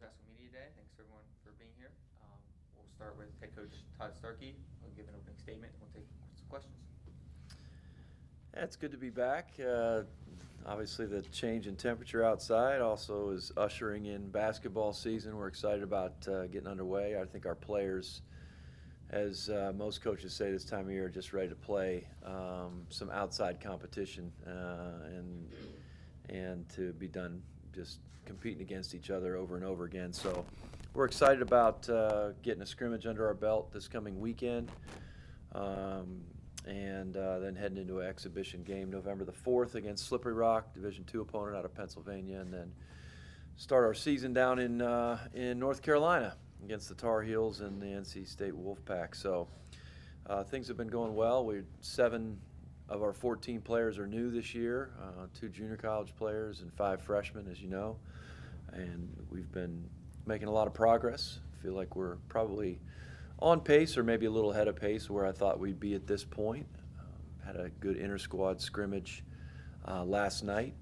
Basketball Media Day. Thanks everyone for being here. We'll start with head coach Todd Starkey. We'll give an opening statement. We'll take some questions. Yeah, it's good to be back. Obviously, the change in temperature outside also is ushering in basketball season. We're excited about getting underway. I think our players, as most coaches say this time of year, are just ready to play some outside competition and to be done just competing against each other over and over again. So we're excited about getting a scrimmage under our belt this coming weekend. And then heading into an exhibition game November the 4th against Slippery Rock, Division II opponent out of Pennsylvania, and then start our season down in North Carolina against the Tar Heels and the NC State Wolfpack. So things have been going well. 7 of our 14 players are new this year, 2 junior college players and 5 freshmen, as you know, and we've been making a lot of progress. I feel like we're probably on pace or maybe a little ahead of pace where I thought we'd be at this point. Had a good inter-squad scrimmage last night.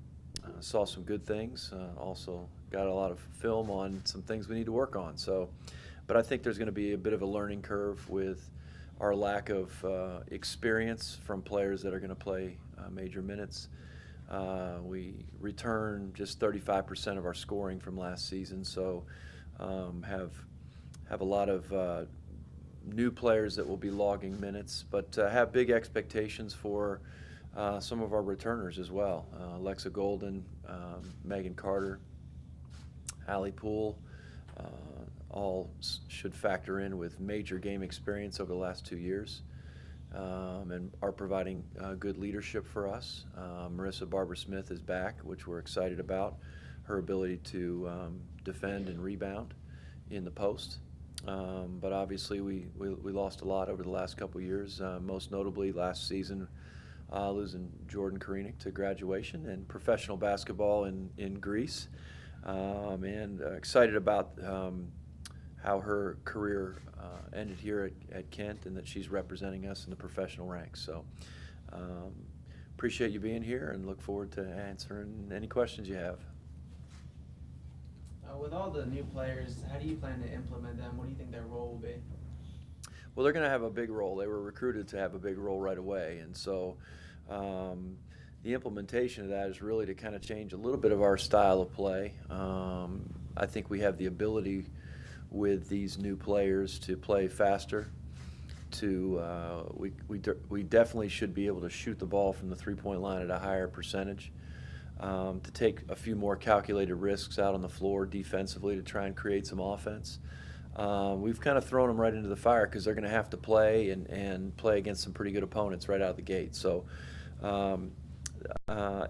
Saw some good things. Also got a lot of film on some things we need to work on. But I think there's going to be a bit of a learning curve with our lack of experience from players that are going to play major minutes. We return just 35% of our scoring from last season, so have a lot of new players that will be logging minutes, but have big expectations for some of our returners as well. Alexa Golden, Megan Carter, Ali Poole, all should factor in with major game experience over the last 2 years and are providing good leadership for us. Marissa Barber Smith is back, which we're excited about. Her ability to defend and rebound in the post. But obviously we lost a lot over the last couple of years, most notably last season losing Jordan Karinik to graduation and professional basketball in Greece. And excited about how her career ended here at Kent and that she's representing us in the professional ranks. So appreciate you being here and look forward to answering any questions you have. With all the new players, how do you plan to implement them? What do you think their role will be? Well, they're going to have a big role. They were recruited to have a big role right away. And so the implementation of that is really to kind of change a little bit of our style of play. I think we have the ability with these new players to play faster. We definitely should be able to shoot the ball from the three-point line at a higher percentage. To take a few more calculated risks out on the floor defensively to try and create some offense. We've kind of thrown them right into the fire because they're going to have to play and play against some pretty good opponents right out of the gate. So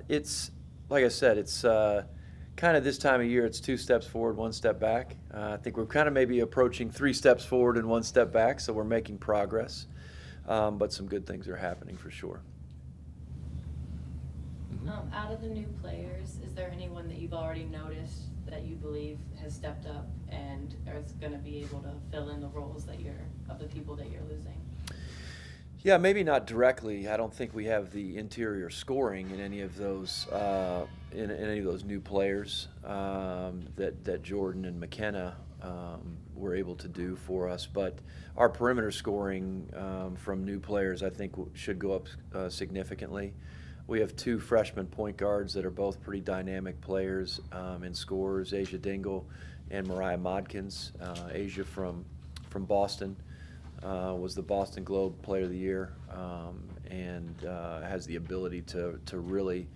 it's, like I said, it's kind of this time of year, it's 2 steps forward, 1 step back. I think we're kind of maybe approaching 3 steps forward and 1 step back, so we're making progress. But some good things are happening for sure. Out of the new players, is there anyone that you've already noticed that you believe has stepped up and is going to be able to fill in the roles of the people that you're losing? Yeah, maybe not directly. I don't think we have the interior scoring in any of those new players that Jordan and McKenna were able to do for us. But our perimeter scoring from new players, I think, should go up significantly. We have 2 freshman point guards that are both pretty dynamic players and scorers, Asia Dingle and Moriah Maude. Asia from Boston was the Boston Globe Player of the Year and has the ability to really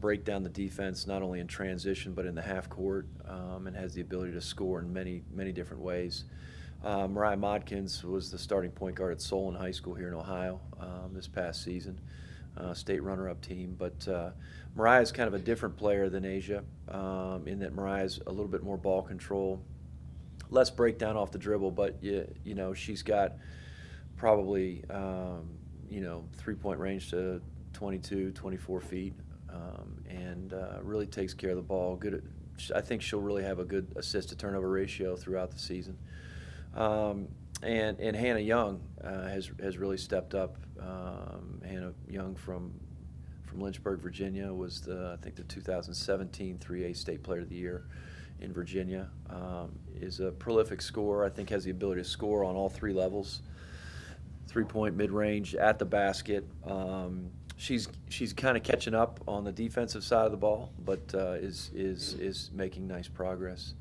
break down the defense not only in transition but in the half court and has the ability to score in many different ways. Moriah Maude was the starting point guard at Solon High School here in Ohio this past season. State runner-up team, but Moriah is kind of a different player than Asia in that Mariah's a little bit more ball control, less breakdown off the dribble, but she's got probably 3-point range to 22, 24 feet, and really takes care of the ball. I think she'll really have a good assist-to-turnover ratio throughout the season. And Hannah Young has really stepped up. Hannah Young from Lynchburg, Virginia, was I think the 2017 3A State Player of the Year in Virginia. Is a prolific scorer. I think has the ability to score on all three levels, 3-point, mid-range, at the basket. She's kind of catching up on the defensive side of the ball, but is making nice progress.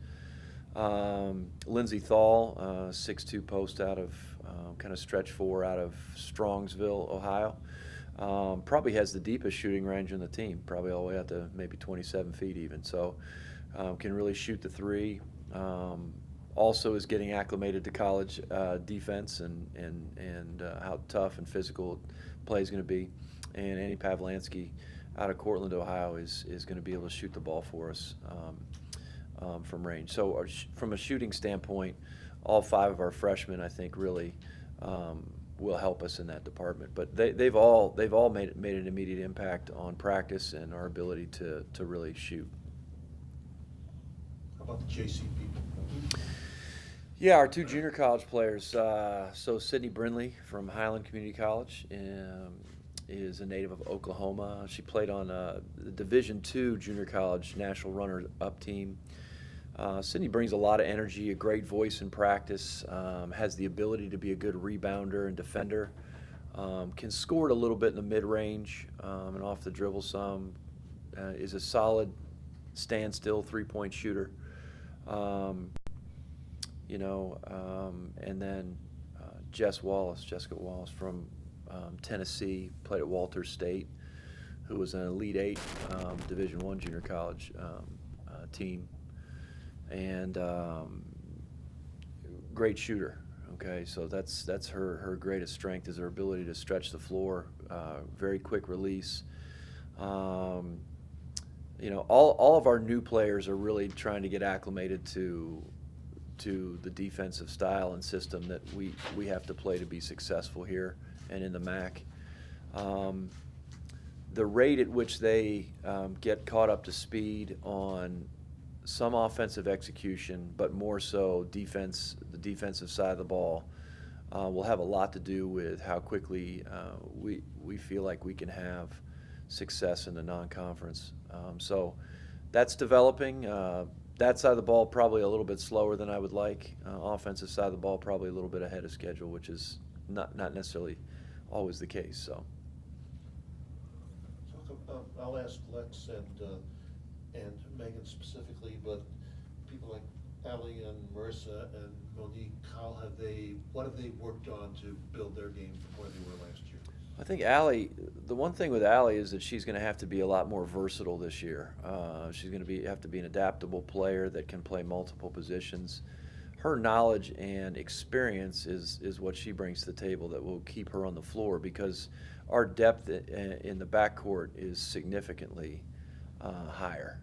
Lindsay Thal, 6'2" post out of kind of stretch 4 out of Strongsville, Ohio. Probably has the deepest shooting range in the team, probably all the way out to maybe 27 feet even. So can really shoot the three. Also is getting acclimated to college defense and how tough and physical play is going to be. And Annie Pavlansky out of Cortland, Ohio, is going to be able to shoot the ball for us from range. So from a shooting standpoint, all 5 of our freshmen, I think, really will help us in that department. But they've all made an immediate impact on practice and our ability to really shoot. How about the JC people? Yeah, our 2 junior college players. So Sidney Brinley from Highland Community College is a native of Oklahoma. She played on the Division II junior college national runner-up team. Sidney brings a lot of energy, a great voice in practice, has the ability to be a good rebounder and defender, can score it a little bit in the mid-range and off the dribble some, is a solid standstill 3-point shooter. And then Jessica Wallace from Tennessee, played at Walters State, who was an Elite 8 Division I junior college team, and great shooter. Okay, so that's her greatest strength, is her ability to stretch the floor, very quick release. All of our new players are really trying to get acclimated to the defensive style and system that we have to play to be successful here and in the MAC. The rate at which they get caught up to speed on some offensive execution, but more so the defensive side of the ball, will have a lot to do with how quickly we feel like we can have success in the non-conference. So that's developing. That side of the ball probably a little bit slower than I would like. Offensive side of the ball probably a little bit ahead of schedule, which is not necessarily always the case. So I'll ask Lex and Megan specifically, but people like Ali and Marissa and Monique, what have they worked on to build their game from where they were last year? I think Ali, the one thing with Ali is that she's going to have to be a lot more versatile this year. She's going to have to be an adaptable player that can play multiple positions. Her knowledge and experience is what she brings to the table that will keep her on the floor, because our depth in the backcourt is significantly higher.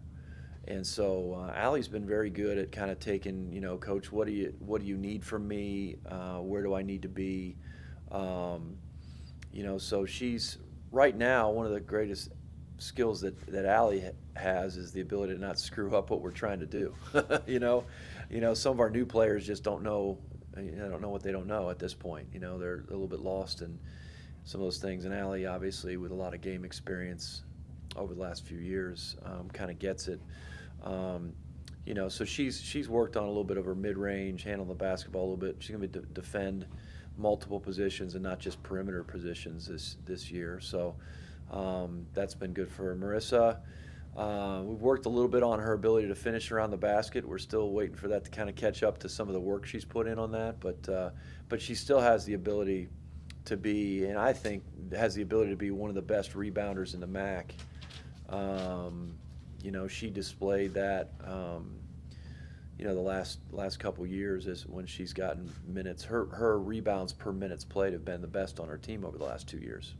And so Allie's been very good at kind of taking, Coach, what do you need from me? Where do I need to be? So she's right now, one of the greatest skills that Allie has is the ability to not screw up what we're trying to do. Some of our new players just don't know what they don't know at this point. They're a little bit lost in some of those things. And Allie, obviously, with a lot of game experience over the last few years, kind of gets it. So she's worked on a little bit of her mid-range, handle the basketball a little bit. She's going to defend multiple positions and not just perimeter positions this year. So that's been good for her. Marissa, we've worked a little bit on her ability to finish around the basket. We're still waiting for that to kind of catch up to some of the work she's put in on that. But she still has the ability to be, and I think has the ability to be, one of the best rebounders in the MAC. She displayed that the last couple years is when she's gotten minutes. Her rebounds per minutes played have been the best on her team over the last 2 years.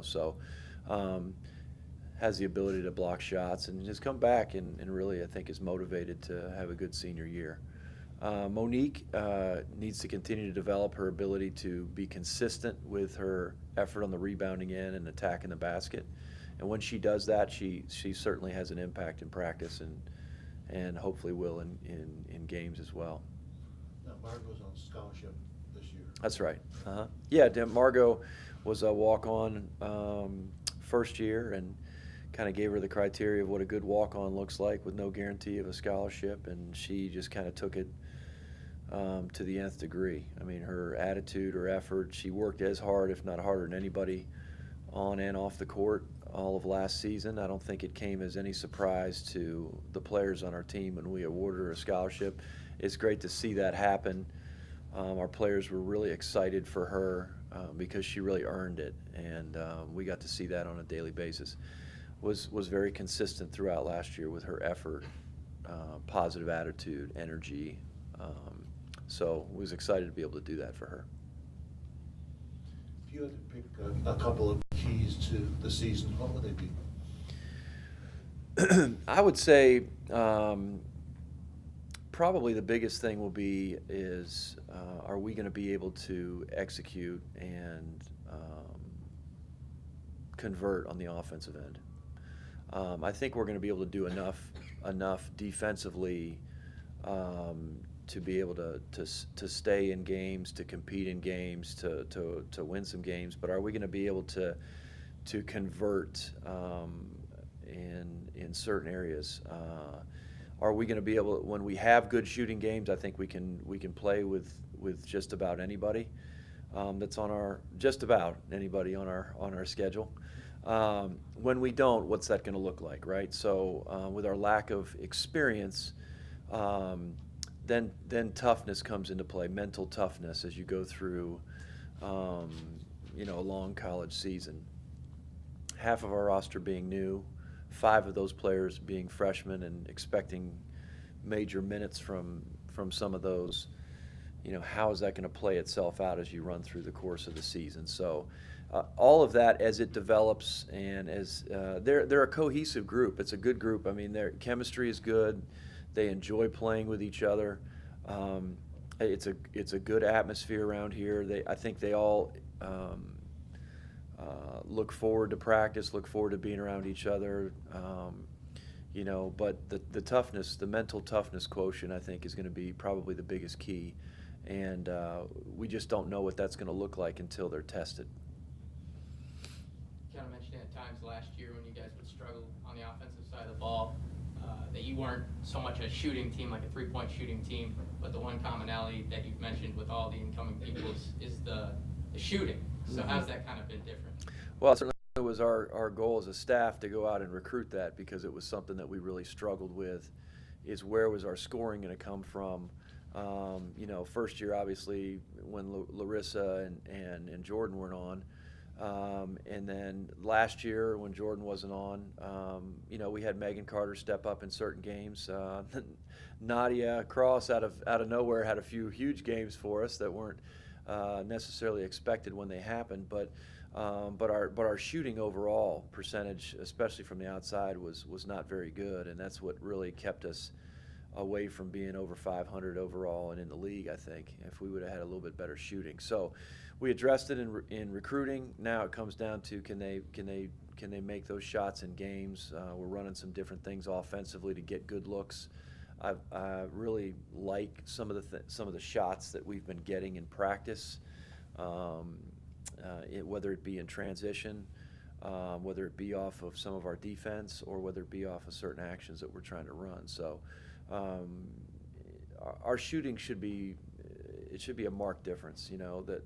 So has the ability to block shots and has come back and really, I think, is motivated to have a good senior year. Monique needs to continue to develop her ability to be consistent with her effort on the rebounding end and attacking the basket. And when she does that, she certainly has an impact in practice and hopefully will in games as well. Now, Margot's on scholarship this year. That's right. Yeah, Margot was a walk-on first year and kind of gave her the criteria of what a good walk-on looks like with no guarantee of a scholarship, and she just kind of took it to the nth degree. I mean, her attitude, her effort, she worked as hard, if not harder, than anybody on and off the court all of last season. I don't think it came as any surprise to the players on our team when we awarded her a scholarship. It's great to see that happen. Our players were really excited for her because she really earned it, and we got to see that on a daily basis. Was very consistent throughout last year with her effort, positive attitude, energy. So was excited to be able to do that for her. If you had to pick a couple of keys to the season, what would they be? I would say probably the biggest thing will be is are we going to be able to execute and convert on the offensive end? I think we're going to be able to do enough defensively to be able to stay in games, to compete in games, to win some games. But are we going to be able to convert in certain areas? Are we going to be able, when we have good shooting games, I think we can play with just about anybody that's on our schedule. When we don't, what's that going to look like, right? So with our lack of experience, then toughness comes into play, mental toughness as you go through a long college season. Half of our roster being new, 5 of those players being freshmen and expecting major minutes from some of those. How is that going to play itself out as you run through the course of the season? So all of that as it develops, and as they're a cohesive group. It's a good group. I mean, their chemistry is good. They enjoy playing with each other. It's a good atmosphere around here. I think they all look forward to practice, look forward to being around each other. But the toughness, the mental toughness quotient, I think, is going to be probably the biggest key. And we just don't know what that's going to look like until they're tested. Kind of mentioned at times last year when you guys would struggle on the offensive side of the ball, that you weren't so much a shooting team, like a three-point shooting team, but the one commonality that you've mentioned with all the incoming people is the shooting. So Mm-hmm. how's that kind of been different? Well, certainly it was our goal as a staff to go out and recruit that, because it was something that we really struggled with, is where was our scoring going to come from. First year, obviously, when Larissa and Jordan weren't on. And then last year when Jordan wasn't on, we had Megan Carter step up in certain games. Nadia Cross out of nowhere had a few huge games for us that weren't necessarily expected when they happened. But our shooting overall percentage, especially from the outside, was not very good, and that's what really kept us away from being over 500 overall and in the league. I think if we would have had a little bit better shooting. So we addressed it in recruiting. Now it comes down to can they make those shots in games. We're running some different things offensively to get good looks. I really like some of the shots that we've been getting in practice, whether it be in transition, whether it be off of some of our defense, or whether it be off of certain actions that we're trying to run. So our shooting should be a marked difference, that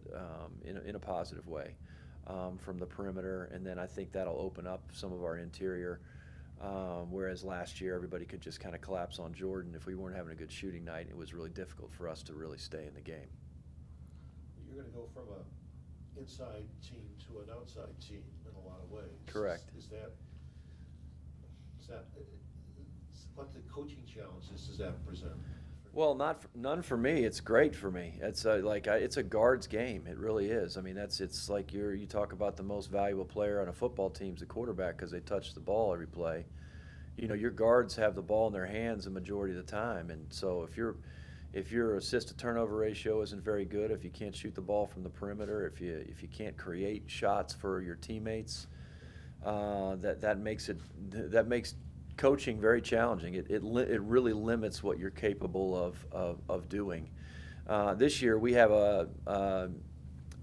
in a positive way from the perimeter, and then I think that'll open up some of our interior. Whereas last year everybody could just kind of collapse on Jordan. If we weren't having a good shooting night, it was really difficult for us to really stay in the game. You're going to go from an inside team to an outside team in a lot of ways. Correct. Is that what the coaching challenges does that present? Well, none for me. It's great for me. It's it's a guard's game. It really is. I mean, it's like you talk about the most valuable player on a football team's the quarterback, because they touch the ball every play. Your guards have the ball in their hands the majority of the time, and so if your assist to turnover ratio isn't very good, if you can't shoot the ball from the perimeter, if you can't create shots for your teammates, that makes coaching very challenging. It really limits what you're capable of doing. This year we have a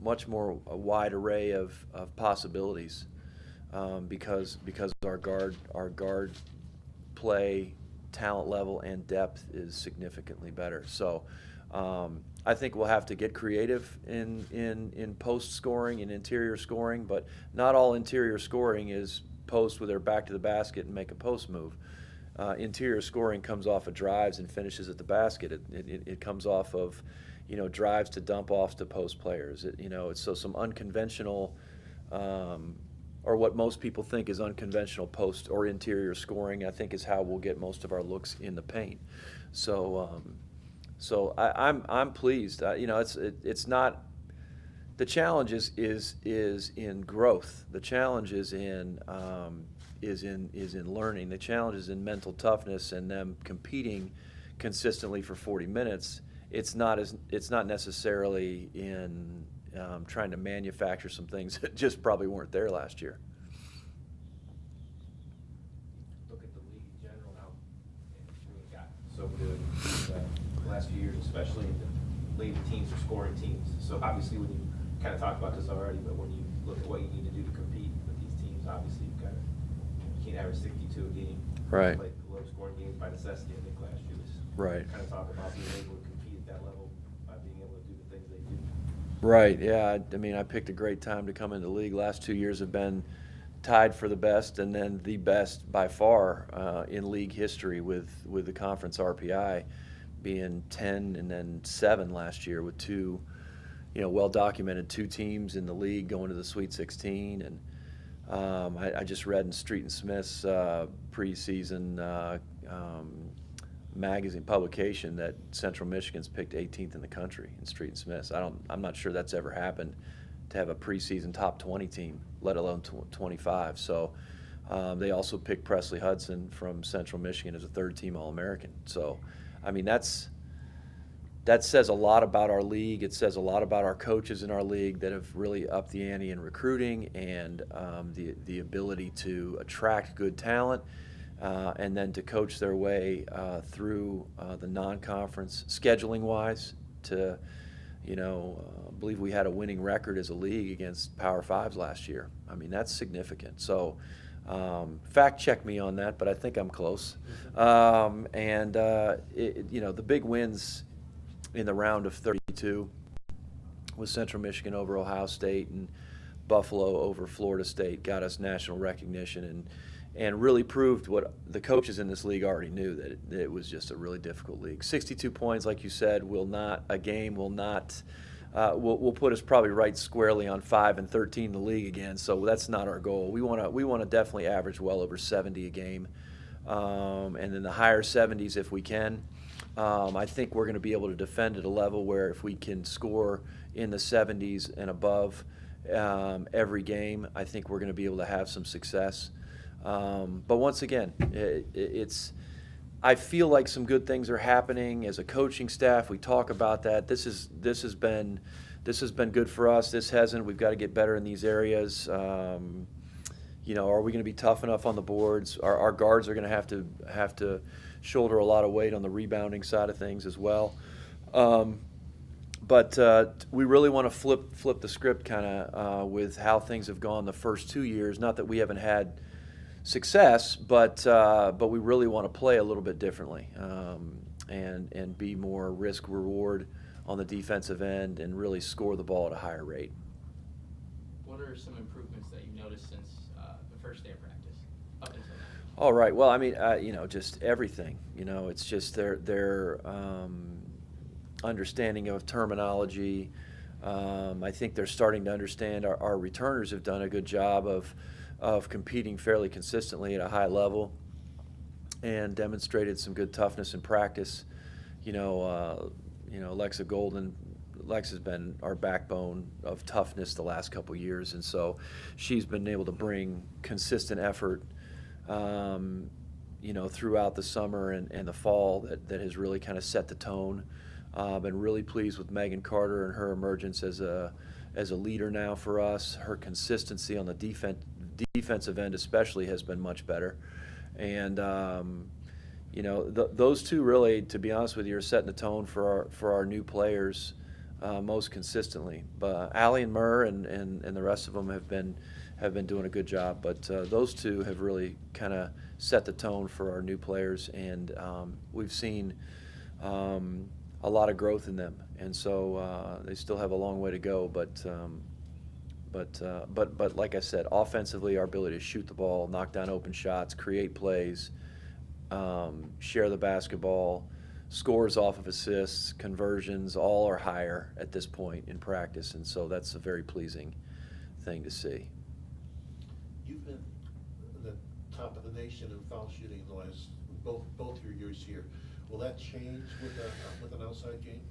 much more wide array of possibilities because our guard play, talent level, and depth is significantly better. So I think we'll have to get creative in post scoring and interior scoring, but not all interior scoring is post with their back to the basket and make a post move. Interior scoring comes off of drives and finishes at the basket. It comes off of, drives to dump off to post players. It's so some unconventional, or what most people think is unconventional post or interior scoring, I think is how we'll get most of our looks in the paint. So I'm pleased. It's not. The challenge is in growth. The challenge is in learning. The challenge is in mental toughness and them competing consistently for 40 minutes. It's not necessarily in trying to manufacture some things that just probably weren't there last year. Look at the league in general now. It's really got so good the last few years, especially the leading teams are scoring teams. So obviously, when you kind of talked about this already, but when you look at what you need to do to compete with these teams, obviously you can't average 62 a game. Right. Like low scoring games by necessity. I think last year was Right. kind of talk about being able to compete at that level by being able to do the things they do. Right, yeah. I mean, I picked a great time to come into the league. Last 2 years have been tied for the best and then the best by far in league history with the conference RPI being 10 and then 7 last year with two, well-documented 2 teams in the league going to the Sweet 16. And I just read in Street and Smith's preseason magazine publication that Central Michigan's picked 18th in the country in Street and Smith's. I'm not sure that's ever happened to have a preseason top 20 team, let alone 25. So they also picked Presley Hudson from Central Michigan as a 3rd-team All-American. So, I mean, that says a lot about our league. It says a lot about our coaches in our league that have really upped the ante in recruiting and the ability to attract good talent and then to coach their way through the non-conference scheduling-wise to, I believe we had a winning record as a league against Power Fives last year. I mean, that's significant. So fact check me on that, but I think I'm close. The big wins in the round of 32 with Central Michigan over Ohio State and Buffalo over Florida State got us national recognition and really proved what the coaches in this league already knew, that it was just a really difficult league. 62 points, like you said, will put us probably right squarely on 5-13 in the league again. So that's not our goal. We want to definitely average well over 70 a game, and then the higher 70s if we can. I think we're going to be able to defend at a level where if we can score in the 70s and above every game, I think we're going to be able to have some success. But once again, I feel like some good things are happening as a coaching staff. We talk about that. This has been good for us. This hasn't. We've got to get better in these areas. Are we going to be tough enough on the boards? Our guards are going to have to shoulder a lot of weight on the rebounding side of things as well. But we really want to flip the script kind of with how things have gone the first 2 years. Not that we haven't had success, but we really want to play a little bit differently and be more risk reward on the defensive end and really score the ball at a higher rate. What are some improvements that you've noticed since the first day of practice up until now? All right. Well, I mean, just everything. It's just their understanding of terminology. I think they're starting to understand. Our returners have done a good job of competing fairly consistently at a high level and demonstrated some good toughness in practice. Lex has been our backbone of toughness the last couple years, and so she's been able to bring consistent effort throughout the summer and the fall that has really kind of set the tone. Been really pleased with Megan Carter and her emergence as a leader now for us. Her consistency on the defensive end especially has been much better. And those two really, to be honest with you, are setting the tone for our new players most consistently. But Ali and Murr and the rest of them have have been doing a good job. But those two have really kind of set the tone for our new players, and we've seen a lot of growth in them. And so they still have a long way to go, but like I said, offensively, our ability to shoot the ball, knock down open shots, create plays, share the basketball, scores off of assists, conversions, all are higher at this point in practice, and so that's a very pleasing thing to see. You've been the top of the nation in foul shooting in the last, both your years here. Will that change with an outside game?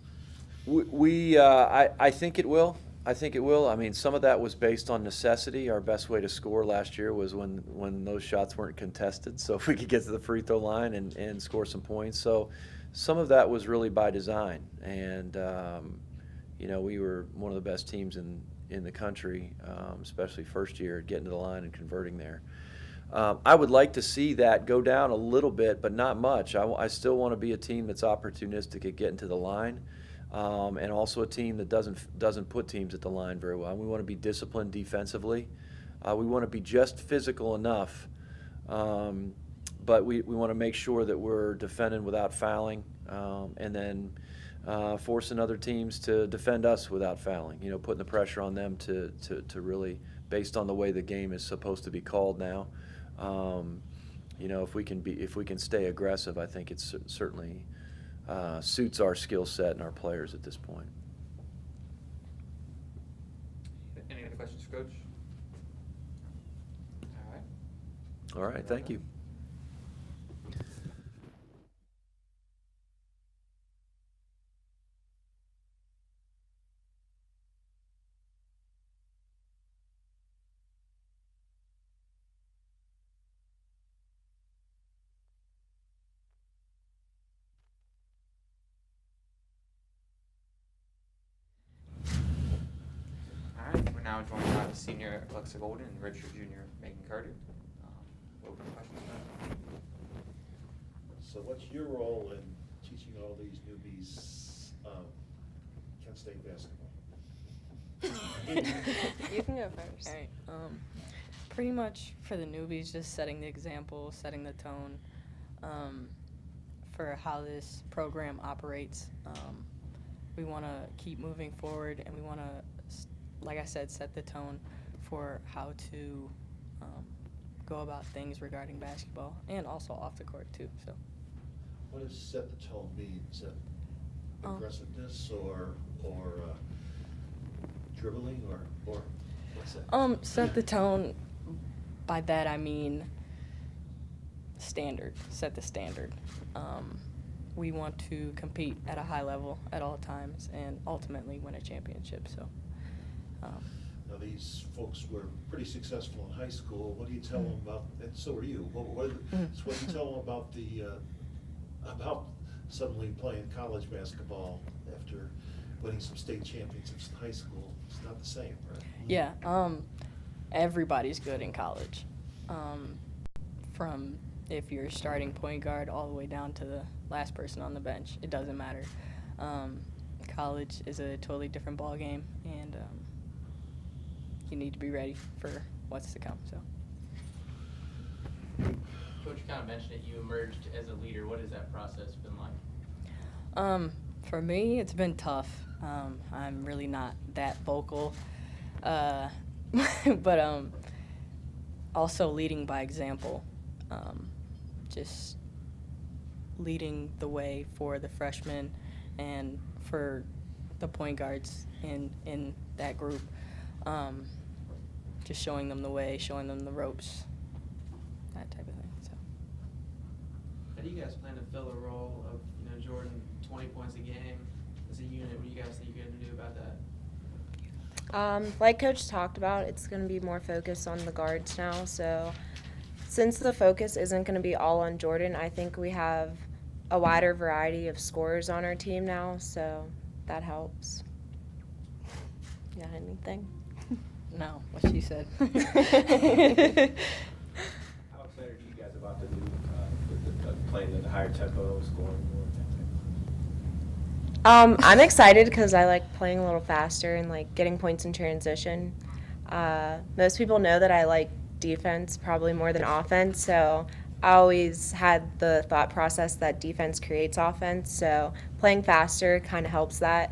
I think it will. I think it will. I mean, some of that was based on necessity. Our best way to score last year was when those shots weren't contested. So if we could get to the free throw line and score some points. So some of that was really by design. And, we were one of the best teams in the country, especially first year, getting to the line and converting there. I would like to see that go down a little bit, but not much. I still want to be a team that's opportunistic at getting to the line. And also a team that doesn't put teams at the line very well. We want to be disciplined defensively. We want to be just physical enough, but we want to make sure that we're defending without fouling, and then forcing other teams to defend us without fouling. Putting the pressure on them to really, based on the way the game is supposed to be called now. If we can stay aggressive, I think it's certainly. Suits our skill set and our players at this point. Any other questions for Coach? All right. All right, thank you. We're now joined by the senior Alexa Golden and redshirt junior Megan Carter. Open questions now. So what's your role in teaching all these newbies Kent State basketball? You can go first. All right. Pretty much for the newbies, just setting the example, setting the tone for how this program operates. We want to keep moving forward, and we want to, like I said, set the tone for how to go about things regarding basketball and also off the court too. So. What does set the tone mean? Is that aggressiveness or dribbling or what's that? Set the tone. By that I mean standard. Set the standard. We want to compete at a high level at all times and ultimately win a championship. So. Now these folks were pretty successful in high school. What do you tell them about? And so are you. What do you tell them about about suddenly playing college basketball after winning some state championships in high school? It's not the same, right? Yeah. Everybody's good in college. From if you're starting point guard all the way down to the last person on the bench, it doesn't matter. College is a totally different ball game, and you need to be ready for what's to come. So. Coach, you kind of mentioned it. You emerged as a leader. What has that process been like? For me, it's been tough. I'm really not that vocal, but also leading by example. Just leading the way for the freshmen and for the point guards in that group. Just showing them the way, showing them the ropes, that type of thing. So. How do you guys plan to fill the role of Jordan 20 points a game as a unit? What do you guys think you're going to do about that? Like Coach talked about, it's going to be more focused on the guards now. So since the focus isn't going to be all on Jordan, I think we have a wider variety of scorers on our team now, so that helps. You got anything? No, what she said. How excited are you guys about the new playing at the higher tempo, scoring more? I'm excited because I like playing a little faster and like getting points in transition. Most people know that I like defense probably more than offense, so I always had the thought process that defense creates offense, so playing faster kind of helps that.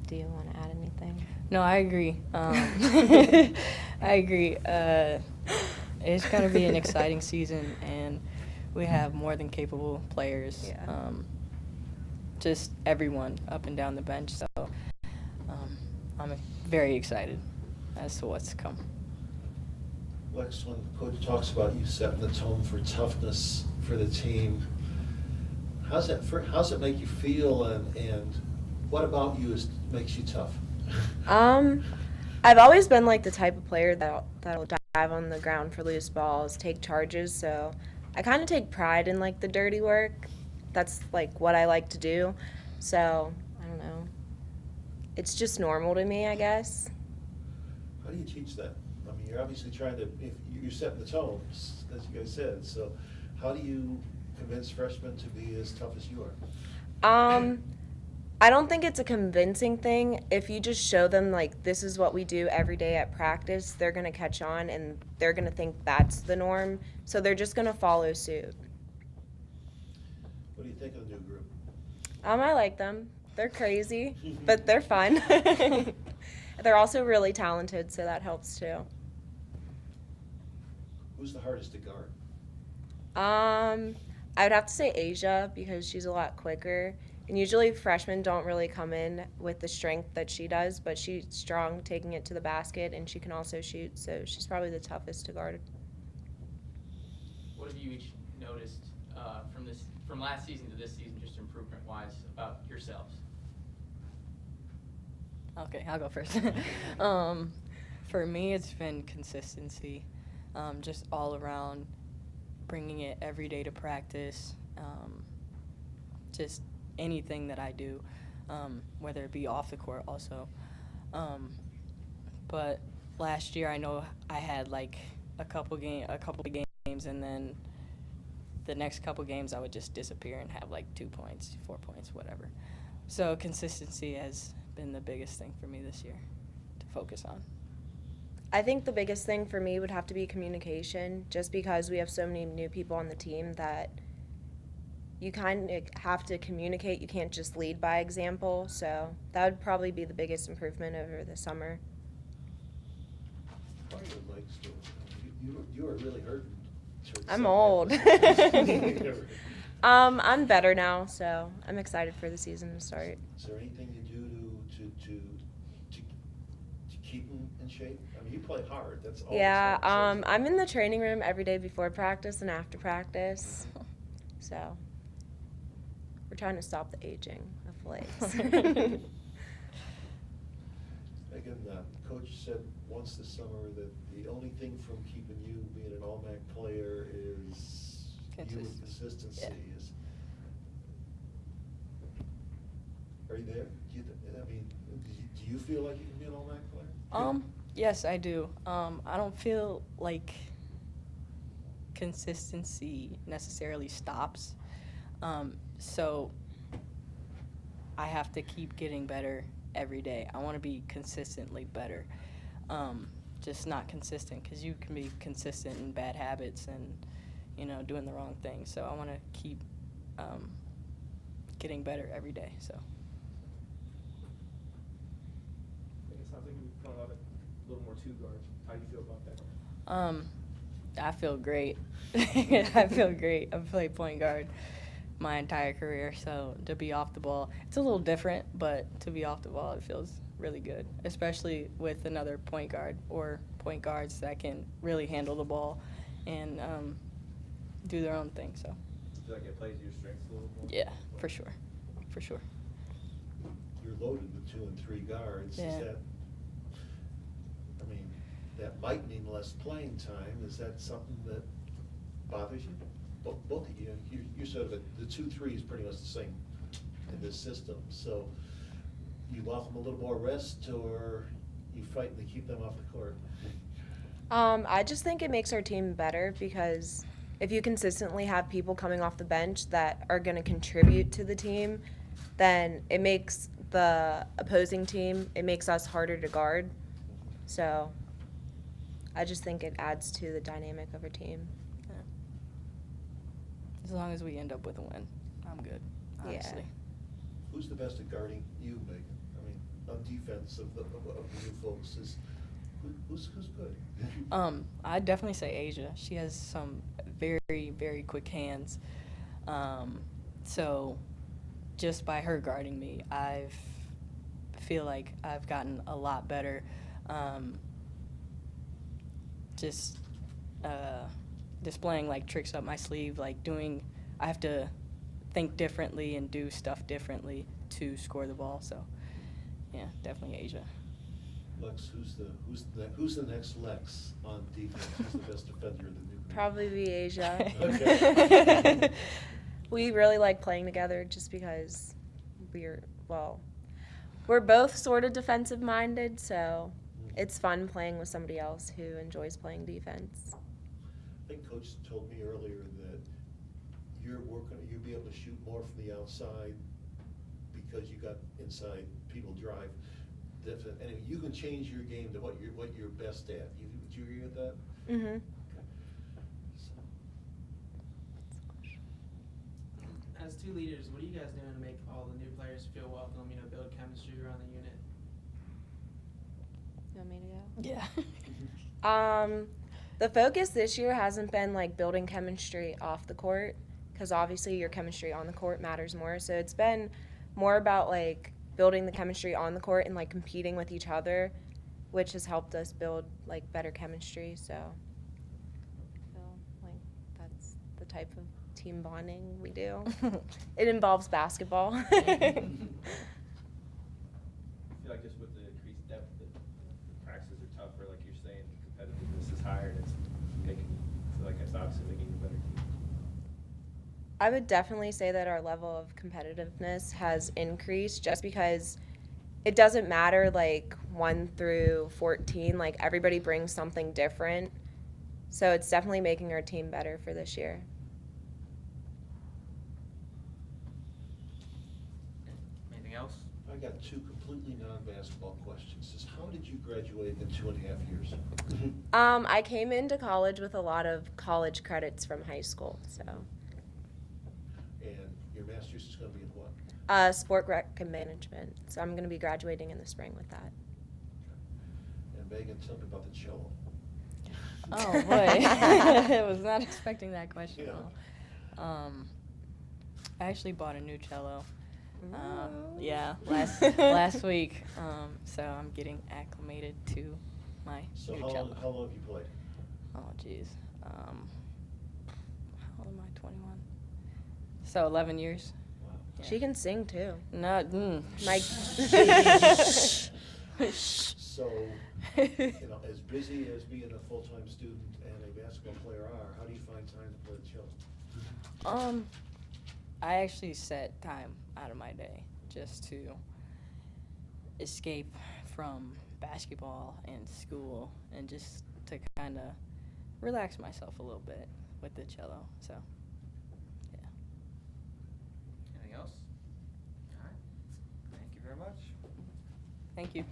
Do you want to add anything? No, I agree. I agree. It's going to be an exciting season, and we have more than capable players. Yeah. Just everyone up and down the bench. So I'm very excited as to what's to come. Lex, when Coach talks about you setting the tone for toughness for the team, how's it make you feel, and what about you makes you tough? I've always been like the type of player that'll dive on the ground for loose balls, take charges, so I kind of take pride in like the dirty work. That's like what I like to do. So, I don't know. It's just normal to me, I guess. How do you teach that? I mean, you're obviously trying to, if you're setting the tone, as you guys said, so how do you convince freshmen to be as tough as you are? I don't think it's a convincing thing. If you just show them, like, this is what we do every day at practice, they're going to catch on and they're going to think that's the norm. So they're just going to follow suit. What do you think of the new group? I like them. They're crazy, but they're fun. They're also really talented, so that helps too. Who's the hardest to guard? I would have to say Asia because she's a lot quicker. And usually freshmen don't really come in with the strength that she does, but she's strong taking it to the basket, and she can also shoot, so she's probably the toughest to guard. What have you each noticed from last season to this season, just improvement-wise, about yourselves? Okay, I'll go first. For me, it's been consistency, just all around, bringing it every day to practice, just anything that I do, whether it be off the court also. But last year, I know I had like a couple games, and then the next couple games I would just disappear and have like 2 points, 4 points, whatever. So consistency has been the biggest thing for me this year to focus on. I think the biggest thing for me would have to be communication, just because we have so many new people on the team that you kind of have to communicate. You can't just lead by example, so that would probably be the biggest improvement over the summer. How are your legs doing? You are really hurting. I'm old. I'm better now, so I'm excited for the season to start. Is there anything you do to keep in shape? I mean, you play hard. That's all. Yeah, I'm in the training room every day before practice and after practice, so we're trying to stop the aging of legs. Again, Coach said once this summer that the only thing from keeping you being an All-MAC player is you and consistency. Yeah. Are you there? Do you feel like you can be an All-MAC player? Yes, I do. I don't feel like consistency necessarily stops. So I have to keep getting better every day. I want to be consistently better. Just not consistent, because you can be consistent in bad habits and, doing the wrong thing. So I want to keep getting better every day. So. It sounds like you've gone out a little more two guards. How do you feel about that? I feel great. I feel great. I've played point guard my entire career, so to be off the ball, it's a little different, but to be off the ball, it feels really good, especially with another point guard or point guards that can really handle the ball and do their own thing. So. Do you feel like it plays to your strengths a little more? Yeah, for sure. You're loaded with 2 and 3 guards. Yeah. That might mean less playing time. Is that something that bothers you? Both of you. You're sort of the 2-3 is pretty much the same in this system. So you welcome a little more rest, or you fighting to keep them off the court? I just think it makes our team better, because if you consistently have people coming off the bench that are going to contribute to the team, then it makes the opposing team, it makes us harder to guard. So I just think it adds to the dynamic of our team. Yeah. As long as we end up with a win, I'm good, Yeah. honestly. Who's the best at guarding you, Megan? I mean, on defense of the new folks, who's good? I'd definitely say Asia. She has some very, very quick hands. So just by her guarding me, I feel like I've gotten a lot better. Just displaying like tricks up my sleeve, like I have to think differently and do stuff differently to score the ball. So yeah, definitely Asia. Lex, who's the next Lex on defense? Who's the best defender in the new group? Probably be Asia. Okay. We really like playing together just because we're both sort of defensive minded, so it's fun playing with somebody else who enjoys playing defense. I think Coach told me earlier that you'll be able to shoot more from the outside because you got inside people drive. Anyway, you can change your game to what you're best at. Would you agree with that? Mm-hmm. As two leaders, what are you guys doing to make all the new players feel welcome, build chemistry around the unit? You want me to go? Yeah. The focus this year hasn't been like building chemistry off the court, because obviously your chemistry on the court matters more. So it's been more about like building the chemistry on the court and like competing with each other, which has helped us build like better chemistry. So I feel like that's the type of team bonding we do. It involves basketball. I feel like just with the increased depth, the practices are tougher, like you're saying, the competitiveness is higher, and it's making you feel like it's obviously making you a better team. I would definitely say that our level of competitiveness has increased just because it doesn't matter like 1 through 14, like everybody brings something different. So it's definitely making our team better for this year. Anything else? I got 2 completely non-basketball questions. Is how did you graduate in 2.5 years? I came into college with a lot of college credits from high school, so. And your master's is going to be in what? Sport rec and management. So I'm going to be graduating in the spring with that. And Megan, tell me about the cello. Oh boy, I was not expecting that question at all. I actually bought a new cello. Yeah, last week. So I'm getting acclimated to my So new how cello. long have you played? Oh jeez. How old am I? 21. So 11 years. Wow. Yeah. She can sing too. No. Mike. So, as busy as being a full-time student and a basketball player are, how do you find time to play the cello? I actually set time out of my day just to escape from basketball and school and just to kind of relax myself a little bit with the cello. So, yeah. Anything else? All right. Thank you very much. Thank you.